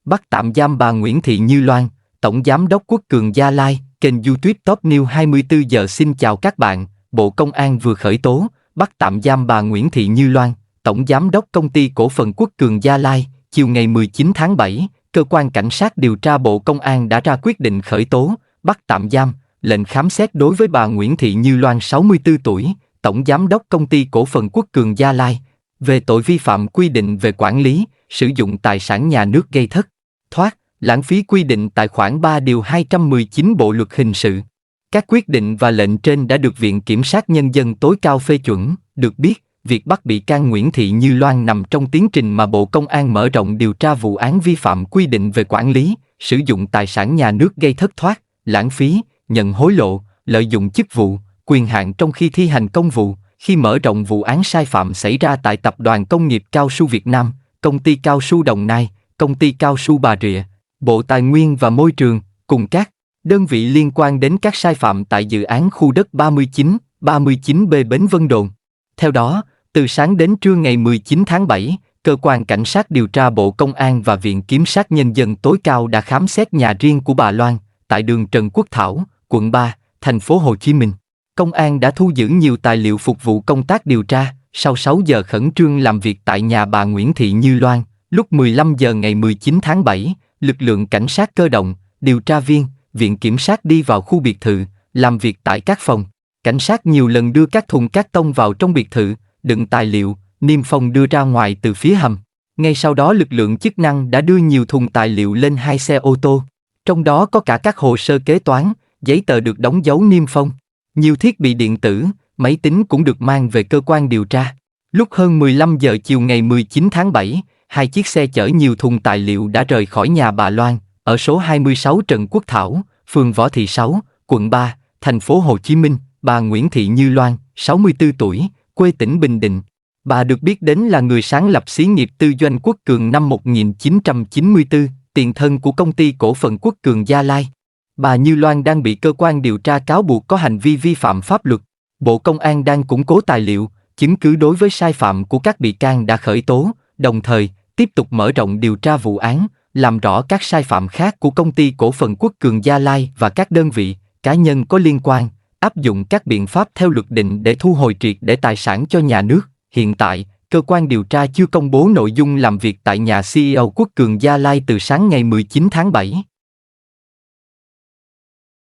Bắt tạm giam bà Nguyễn Thị Như Loan, Tổng Giám đốc Quốc Cường Gia Lai, kênh YouTube Top News 24 giờ. Xin chào các bạn, Bộ Công an vừa khởi tố, bắt tạm giam bà Nguyễn Thị Như Loan, Tổng Giám đốc Công ty Cổ phần Quốc Cường Gia Lai. Chiều ngày 19 tháng 7, Cơ quan Cảnh sát điều tra Bộ Công an đã ra quyết định khởi tố, bắt tạm giam, lệnh khám xét đối với bà Nguyễn Thị Như Loan 64 tuổi, Tổng Giám đốc Công ty Cổ phần Quốc Cường Gia Lai, về tội vi phạm quy định về quản lý, sử dụng tài sản nhà nước gây thất thoát, lãng phí quy định tại khoản 3 điều 219 Bộ luật hình sự. Các quyết định và lệnh trên đã được Viện Kiểm sát Nhân dân tối cao phê chuẩn. Được biết, việc bắt bị can Nguyễn Thị Như Loan nằm trong tiến trình mà Bộ Công an mở rộng điều tra vụ án vi phạm quy định về quản lý, sử dụng tài sản nhà nước gây thất thoát, lãng phí, nhận hối lộ, lợi dụng chức vụ, quyền hạn trong khi thi hành công vụ, khi mở rộng vụ án sai phạm xảy ra tại Tập đoàn Công nghiệp Cao su Việt Nam, Công ty Cao su Đồng Nai, Công ty Cao su Bà Rịa, Bộ Tài nguyên và Môi trường, cùng các đơn vị liên quan đến các sai phạm tại dự án khu đất 39, 39B Bến Vân Đồn. Theo đó, từ sáng đến trưa ngày 19 tháng 7, Cơ quan Cảnh sát điều tra Bộ Công an và Viện Kiểm sát Nhân dân tối cao đã khám xét nhà riêng của bà Loan, tại đường Trần Quốc Thảo, quận 3, thành phố Hồ Chí Minh. Công an đã thu giữ nhiều tài liệu phục vụ công tác điều tra. Sau 6 giờ khẩn trương làm việc tại nhà bà Nguyễn Thị Như Loan, lúc 15 giờ ngày 19 tháng 7, lực lượng cảnh sát cơ động, điều tra viên, Viện Kiểm sát đi vào khu biệt thự, làm việc tại các phòng. Cảnh sát nhiều lần đưa các thùng cát tông vào trong biệt thự, đựng tài liệu, niêm phong đưa ra ngoài từ phía hầm. Ngay sau đó lực lượng chức năng đã đưa nhiều thùng tài liệu lên 2 xe ô tô, trong đó có cả các hồ sơ kế toán, giấy tờ được đóng dấu niêm phong. Nhiều thiết bị điện tử, máy tính cũng được mang về cơ quan điều tra. Lúc hơn 15 giờ chiều ngày 19 tháng 7, 2 chiếc xe chở nhiều thùng tài liệu đã rời khỏi nhà bà Loan, ở số 26 Trần Quốc Thảo, phường Võ Thị 6, quận 3, thành phố Hồ Chí Minh. Bà Nguyễn Thị Như Loan, 64 tuổi, quê tỉnh Bình Định. Bà được biết đến là người sáng lập xí nghiệp tư doanh Quốc Cường năm 1994, tiền thân của Công ty Cổ phần Quốc Cường Gia Lai. Bà Như Loan đang bị cơ quan điều tra cáo buộc có hành vi vi phạm pháp luật. Bộ Công an đang củng cố tài liệu, chứng cứ đối với sai phạm của các bị can đã khởi tố, đồng thời tiếp tục mở rộng điều tra vụ án, làm rõ các sai phạm khác của Công ty Cổ phần Quốc Cường Gia Lai và các đơn vị, cá nhân có liên quan, áp dụng các biện pháp theo luật định để thu hồi triệt để tài sản cho nhà nước. Hiện tại, cơ quan điều tra chưa công bố nội dung làm việc tại nhà CEO Quốc Cường Gia Lai từ sáng ngày 19 tháng 7.